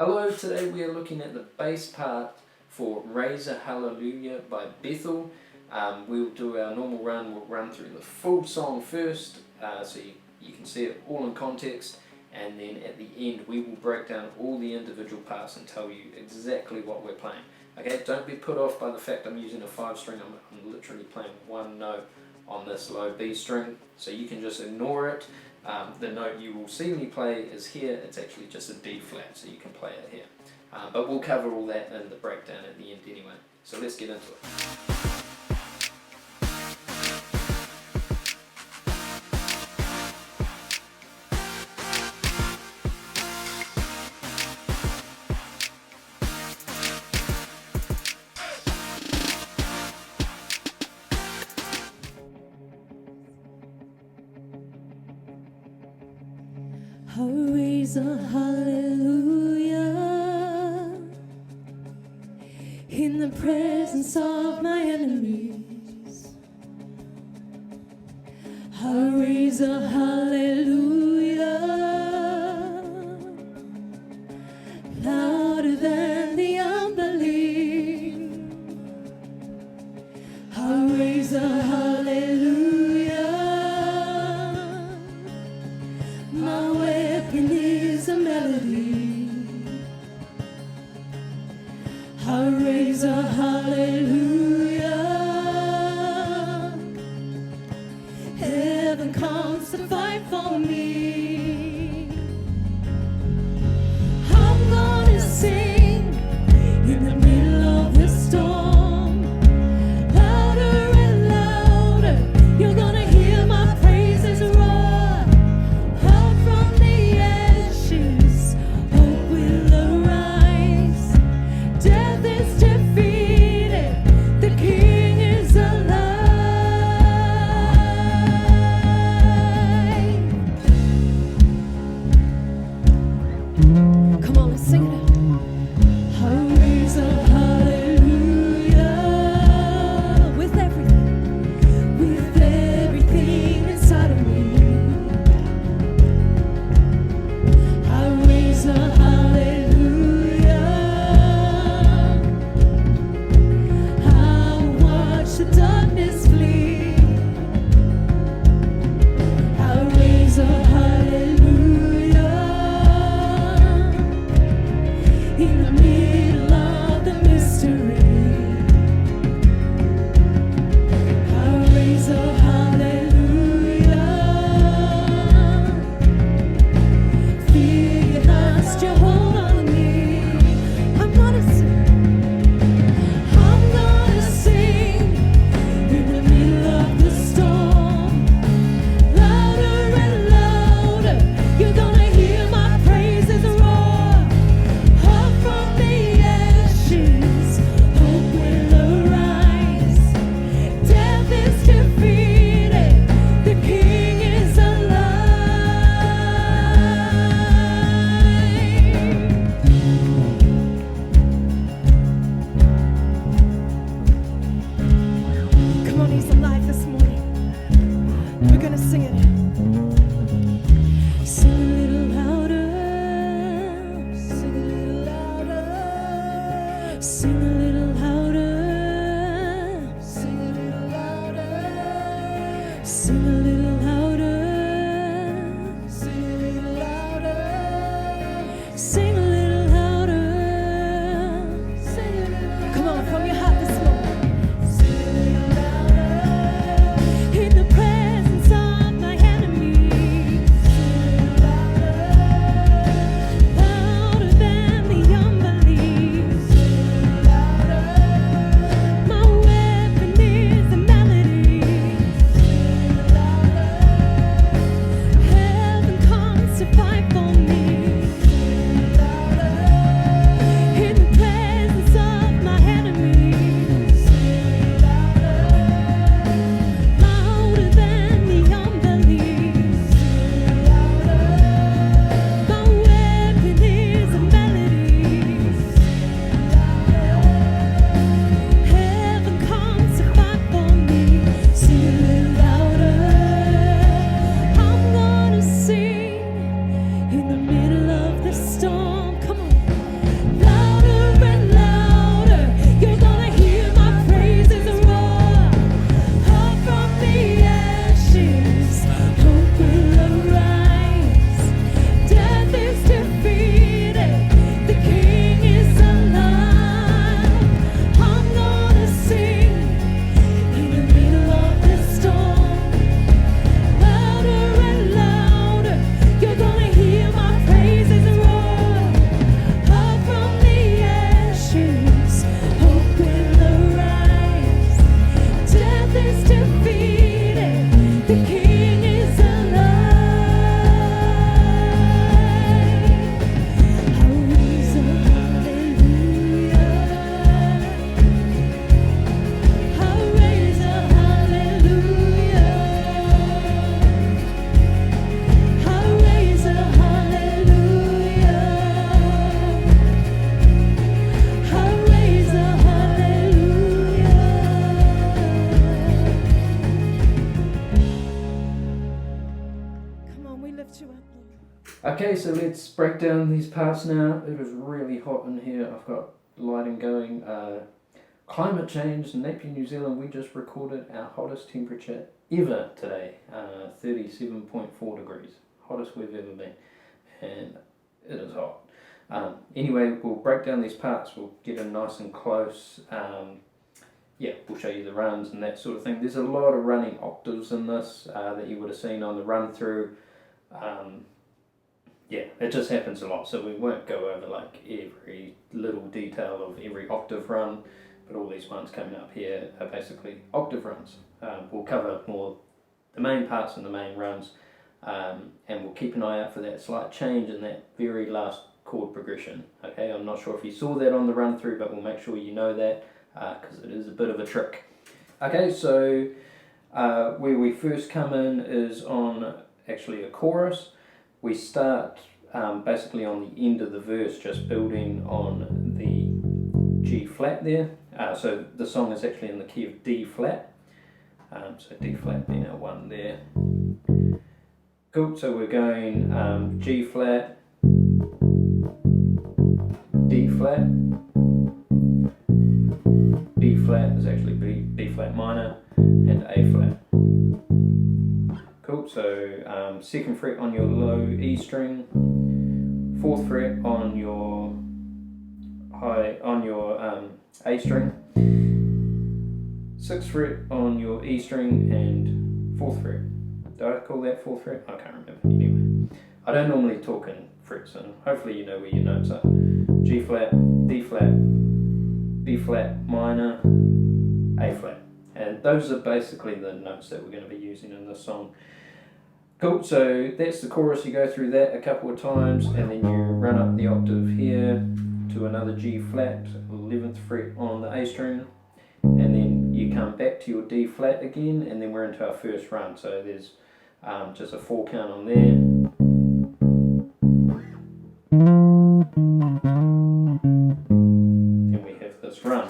Hello, today we are looking at the bass part for Raise a Hallelujah by Bethel. We'll do our normal run. We'll run through the full song first so you can see it all in context, and then at the end we will break down all the individual parts and tell you exactly what we're playing. Okay, don't be put off by the fact I'm using a 5-string. I'm literally playing one note on this low B string, so you can just ignore it. The note you will see me play is here. It's actually just a D flat, so you can play it here. But we'll cover all that in the breakdown at the end anyway. So let's get into it. I raise a hallelujah in the presence of my enemies. I raise a hallelujah louder than the unbelief. I raise a hallelujah. My weapon is a melody. I raise a hallelujah. Heaven comes to fight for me. I'm gonna sing in the middle of the storm. Louder and louder, you're gonna hear my praises roar. Come on, let's sing it. I raise a hallelujah with everything inside of me. I raise a hallelujah. I watch the darkness flee. I raise a hallelujah. In the middle of the mystery, I raise a hallelujah. Fear lost your hold on me. I'm gonna sing in the middle of the storm. Louder and louder, you're gonna hear my praises roar. From the ashes, hope will arise. Death is defeated, the King is alive. Come on, he's alive this morning. We're gonna sing it. Sing a little louder. Sing a little louder. Sing a little louder. Sing a little louder. Sing a little louder. Sing a little louder. Sing a little louder. Sing a little. Come on, from your heart this morning. Sing a little louder. In the presence of my enemies. Sing a little louder. Louder than the unbelief. Sing a little louder. Okay, so let's break down these parts now. It is really hot in here. I've got lighting going. Climate change, Napier, New Zealand, we just recorded our hottest temperature ever today. 37.4 degrees. Hottest we've ever been. And it is hot. Anyway, we'll break down these parts. We'll get them nice and close. We'll show you the runs and that sort of thing. There's a lot of running octaves in this that you would have seen on the run through. It just happens a lot, so we won't go over like every little detail of every octave run, but all these ones coming up here are basically octave runs. We'll cover more the main parts and the main runs, and we'll keep an eye out for that slight change in that very last chord progression. Okay, I'm not sure if you saw that on the run through, but we'll make sure you know that because it is a bit of a trick. Okay, so where we first come in is on actually a chorus. We start basically on the end of the verse, just building on the G flat there. So the song is actually in the key of D flat. So D flat being our one there. Cool, so we're going G flat, D flat, B flat is actually B flat minor, and A flat. Cool, so second fret on your low E string, fourth fret on your A string, sixth fret on your E string, and fourth fret. Did I call that fourth fret? I can't remember. Anyway, I don't normally talk in frets, and hopefully you know where your notes are. G flat, D flat, B flat minor, A flat. And those are basically the notes that we're going to be using in this song. Cool, so that's the chorus. You go through that a couple of times and then you run up the octave here to another G flat, 11th fret on the A string, and then you come back to your D flat again, and then we're into our first run. So there's just a 4 count on there. And we have this run.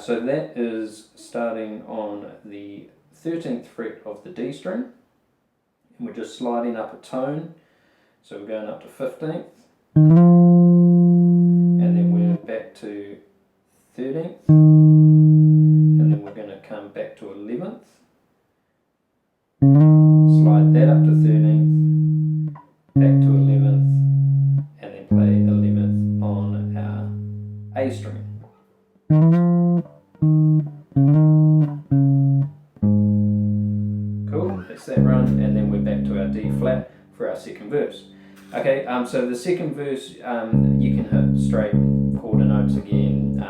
So that is starting on the 13th fret of the D string. And we're just sliding up a tone. So we're going up to 15th. And then we're back to 13th. And then we're going to come back to 11th. Slide that up to 13th. Back to 11th. And then play 11th on our A string. Cool, that's that run, and then we're back to our D flat for our second verse. Okay, so the second verse, you can hit straight quarter notes again.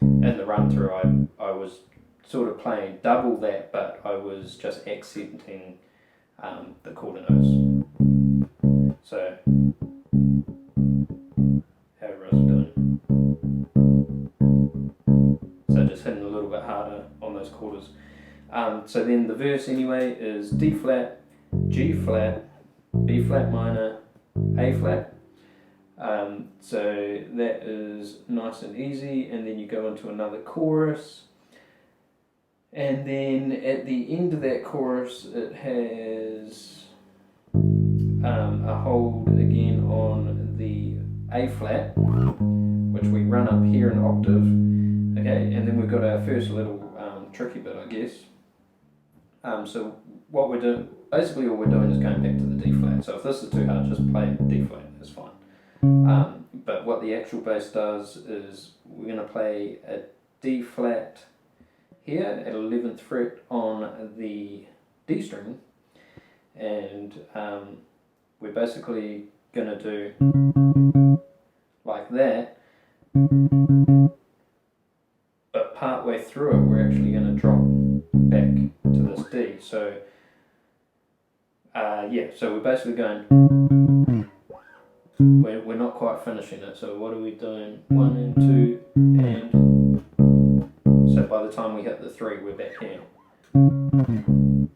In the run through, I was sort of playing double that, but I was just accenting the quarter notes. So, however I was doing. So just hitting a little bit harder on those quarters. So then the verse anyway is D flat, G flat, B flat minor, A flat. So that is nice and easy, and then you go into another chorus. And then at the end of that chorus it has a hold again on the A flat, which we run up here an octave. Okay, and then we've got our first little tricky bit, I guess. So what we're doing, basically all we're doing is going back to the D flat. So if this is too hard, just play D flat, it's fine. But what the actual bass does is we're going to play a D flat here at 11th fret on the D string, and we're basically going to do like that. But part way through it, we're actually going to drop back to this D. So, so we're basically going, we're not quite finishing it. So what are we doing? 1 and 2, and so by the time we hit the 3, we're back here. And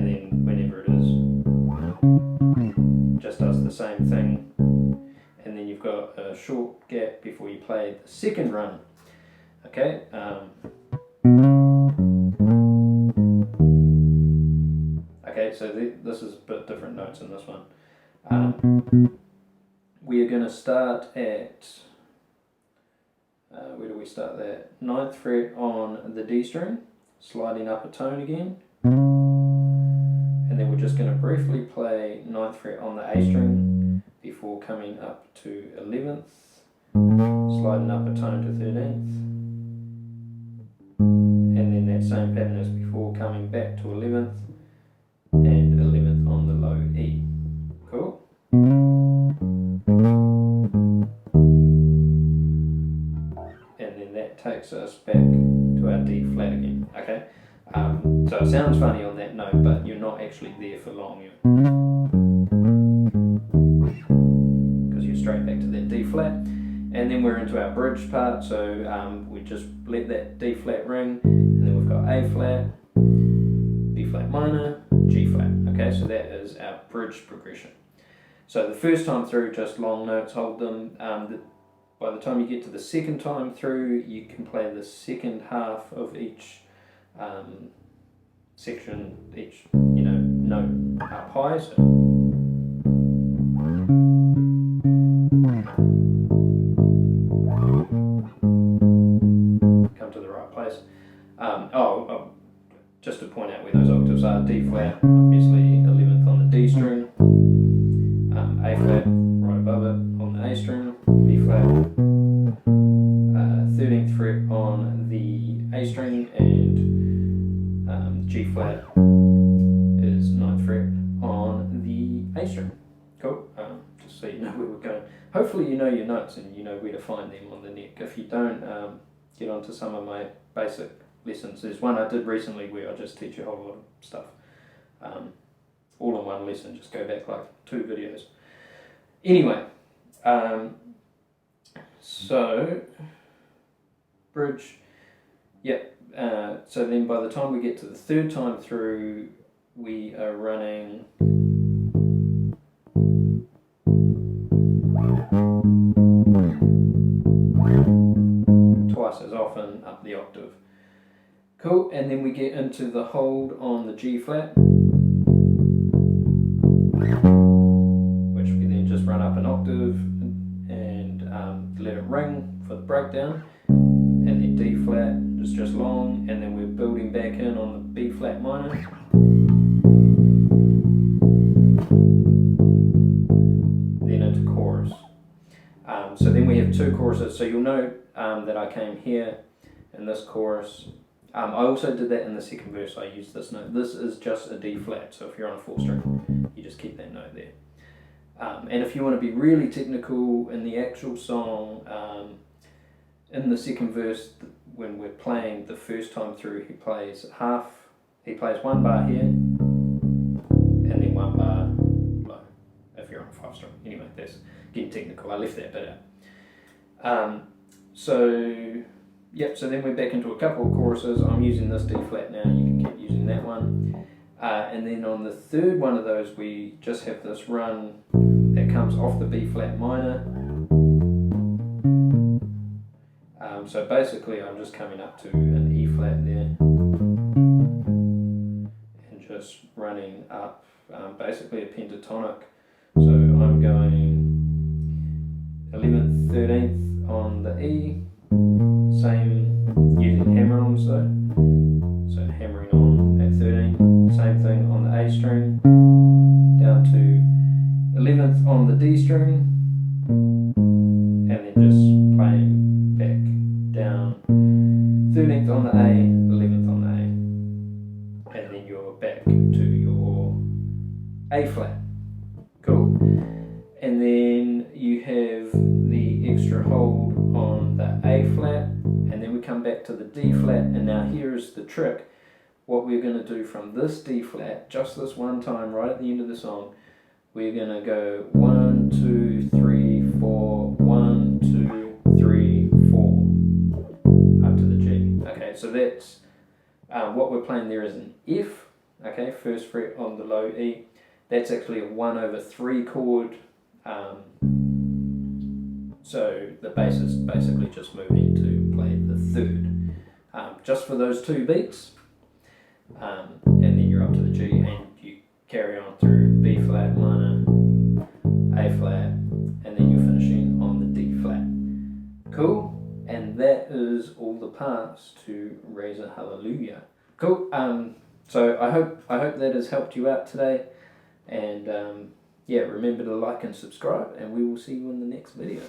then whenever it is, just does the same thing, and then you've got a short gap before you play the second run. Okay, so this is a bit different notes in this one. We are going to start at, where do we start there? 9th fret on the D string, sliding up a tone again. And then we're just going to briefly play 9th fret on the A string before coming up to 11th, sliding up a tone to 13th. And then that same pattern as before, coming back to 11th and 11th on the low E. Cool? And then that takes us back to our D flat again, okay? So it sounds funny on that note, but you're not actually there for long, because you're straight back to that D flat. And then we're into our bridge part, so we just let that D flat ring, and then we've got A flat, B flat minor, G flat. Okay, so that is our bridge progression. So the first time through, just long notes, hold them. By the time you get to the second time through, you can play the second half of each section, each note up high. So come to the right place. Just to point out where those octaves are: D flat, obviously 11th on the D string, A flat right above it on the A string, B flat, 13th fret on the A string, and G flat is 9th fret on the A string. Cool. Just so you know where we're going. Hopefully you know your notes and you know where to find them on the neck. If you don't, get onto some of my basic lessons. There's one I did recently where I just teach a whole lot of stuff. All in one lesson, just go back like 2 videos. Anyway, so bridge, yep. So then by the time we get to the third time through, we are running twice as often up the octave. Cool, and then we get into the hold on the G flat, which we then just run up an octave and let it ring for the breakdown, and then D flat is just long, and then we're building back in on the B flat minor. Then into chorus. So then we have 2 choruses, so you'll note that I came here in this chorus. I also did that in the second verse. I used this note. This is just a D flat, so if you're on a 4 string, you just keep that note there. And if you want to be really technical in the actual song, in the second verse, when we're playing the first time through, he plays 1 bar here, and then 1 bar low, if you're on a 5 string. Anyway, that's getting technical. I left that bit out. So then we're back into a couple of choruses. I'm using this D flat now, you can keep using that one. And then on the third one of those, we just have this run that comes off the B flat minor. So basically I'm just coming up to an E flat there and just running up basically a pentatonic. So I'm going 11th, 13th on the E, same using hammer-ons though, so hammering on at 13, same thing on the A string, down to 11th on the D string, and then just playing back down, 13th on the A, 11th on the A, and then you're back to your A flat. Cool. And then you have the extra hold on the A flat, and then we come back to the D flat, and now here's the trick. What we're going to do from this D flat, just this one time right at the end of the song, we're going to go 1, 2, 3, 4, 1, 2, 3, 4, up to the G. Okay, so that's what we're playing there is an F, okay, 1st fret on the low E. That's actually a 1/3 chord. So the bass is basically just moving to play the 3rd, just for those 2 beats, and then you're up to the G, and you parts to Raise a Hallelujah. Cool. So I hope that has helped you out today, and yeah, remember to like and subscribe, and we will see you in the next video.